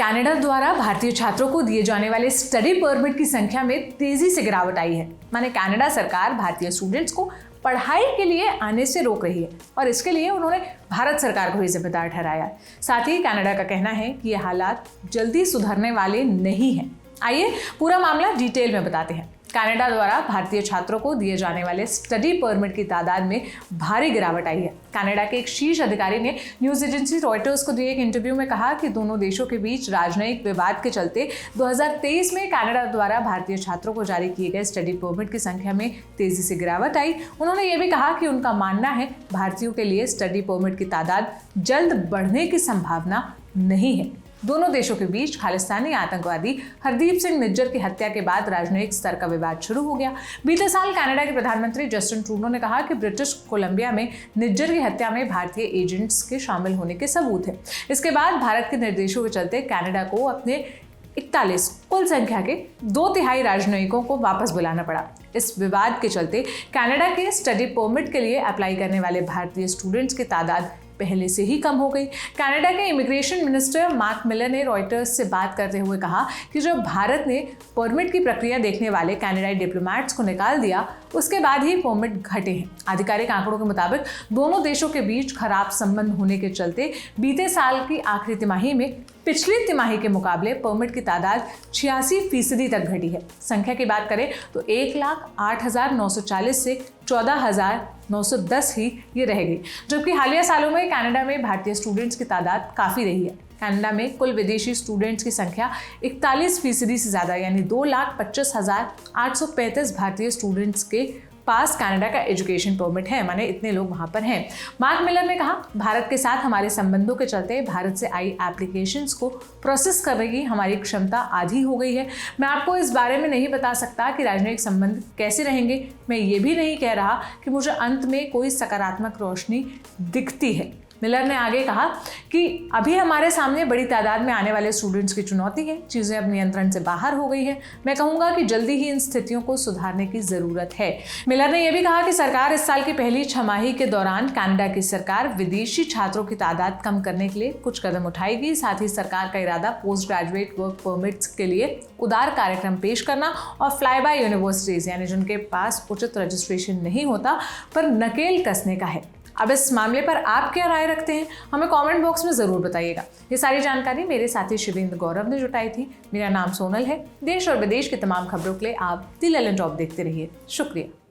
Canada द्वारा भारतीय छात्रों को दिए जाने वाले स्टडी परमिट की संख्या में तेजी से गिरावट आई है। माने कनाडा सरकार भारतीय स्टूडेंट्स को पढ़ाई के लिए आने से रोक रही है और इसके लिए उन्होंने भारत सरकार को ही जिम्मेदार ठहराया है। साथ ही कनाडा का कहना है कि ये हालात जल्दी सुधरने वाले नहीं हैं। आइए पूरा मामला डिटेल में बताते हैं। कनाडा द्वारा भारतीय छात्रों को दिए जाने वाले स्टडी परमिट की तादाद में भारी गिरावट आई है। कनाडा के एक शीर्ष अधिकारी ने न्यूज एजेंसी रॉयटर्स को दिए एक इंटरव्यू में कहा कि दोनों देशों के बीच राजनयिक विवाद के चलते 2023 में कनाडा द्वारा भारतीय छात्रों को जारी किए गए स्टडी परमिट की संख्या में तेजी से गिरावट आई। उन्होंने ये भी कहा कि उनका मानना है भारतीयों के लिए स्टडी परमिट की तादाद जल्द बढ़ने की संभावना नहीं है। दोनों देशों के बीच खालिस्तानी आतंकवादी हरदीप सिंह निज्जर की हत्या के बाद राजनयिक स्तर का विवाद शुरू हो गया। बीते साल कनाडा के प्रधानमंत्री जस्टिन ट्रूडो ने कहा कि ब्रिटिश कोलंबिया में निज्जर की हत्या में भारतीय एजेंट्स के शामिल होने के सबूत हैं। इसके बाद भारत के निर्देशों के चलते कनाडा को अपने 41 कुल संख्या के 2/3 राजनयिकों को वापस बुलाना पड़ा। इस विवाद के चलते कनाडा के स्टडी परमिट के लिए अप्लाई करने वाले भारतीय स्टूडेंट्स की तादाद पहले से ही कम हो गई। कनाडा के इमिग्रेशन मिनिस्टर मार्क मिलर ने रॉयटर्स से बात करते हुए कहा कि जब भारत ने परमिट की प्रक्रिया देखने वाले कनाडाई डिप्लोमैट्स को निकाल दिया, उसके बाद ही परमिट घटे हैं। आधिकारिक आंकड़ों के मुताबिक दोनों देशों के बीच खराब संबंध होने के चलते बीते साल की आखिरी तिमाही में पिछली तिमाही के मुकाबले परमिट की तादाद 86% तक घटी है। संख्या की बात करें तो 1,08,940 से 14,910 ही ये रह गई, जबकि हालिया सालों में कनाडा में भारतीय स्टूडेंट्स की तादाद काफ़ी रही है। कनाडा में कुल विदेशी स्टूडेंट्स की संख्या 41% से ज़्यादा यानी 2,25,835 भारतीय स्टूडेंट्स के पास कनाडा का एजुकेशन परमिट है। माने इतने लोग वहाँ पर हैं। मार्क मिलर ने कहा, भारत के साथ हमारे संबंधों के चलते भारत से आई एप्लीकेशंस को प्रोसेस करने की हमारी क्षमता आधी हो गई है। मैं आपको इस बारे में नहीं बता सकता कि राजनयिक संबंध कैसे रहेंगे। मैं ये भी नहीं कह रहा कि मुझे अंत में कोई सकारात्मक रोशनी दिखती है। मिलर ने आगे कहा कि अभी हमारे सामने बड़ी तादाद में आने वाले स्टूडेंट्स की चुनौती है। चीज़ें अब नियंत्रण से बाहर हो गई हैं। मैं कहूँगा कि जल्दी ही इन स्थितियों को सुधारने की ज़रूरत है। मिलर ने यह भी कहा कि सरकार इस साल की पहली छमाही के दौरान कनाडा की सरकार विदेशी छात्रों की तादाद कम करने के लिए कुछ कदम उठाएगी। साथ ही सरकार का इरादा पोस्ट ग्रेजुएट वर्क परमिट्स के लिए उदार कार्यक्रम पेश करना और फ्लाई बाय यूनिवर्सिटीज़ यानी जिनके पास उचित रजिस्ट्रेशन नहीं होता पर नकेल कसने का है। अब इस मामले पर आप क्या राय रखते हैं, हमें कमेंट बॉक्स में ज़रूर बताइएगा। ये सारी जानकारी मेरे साथी शिवेंद्र गौरव ने जुटाई थी। मेरा नाम सोनल है। देश और विदेश की तमाम खबरों के लिए आप द ललन टॉप देखते रहिए। शुक्रिया।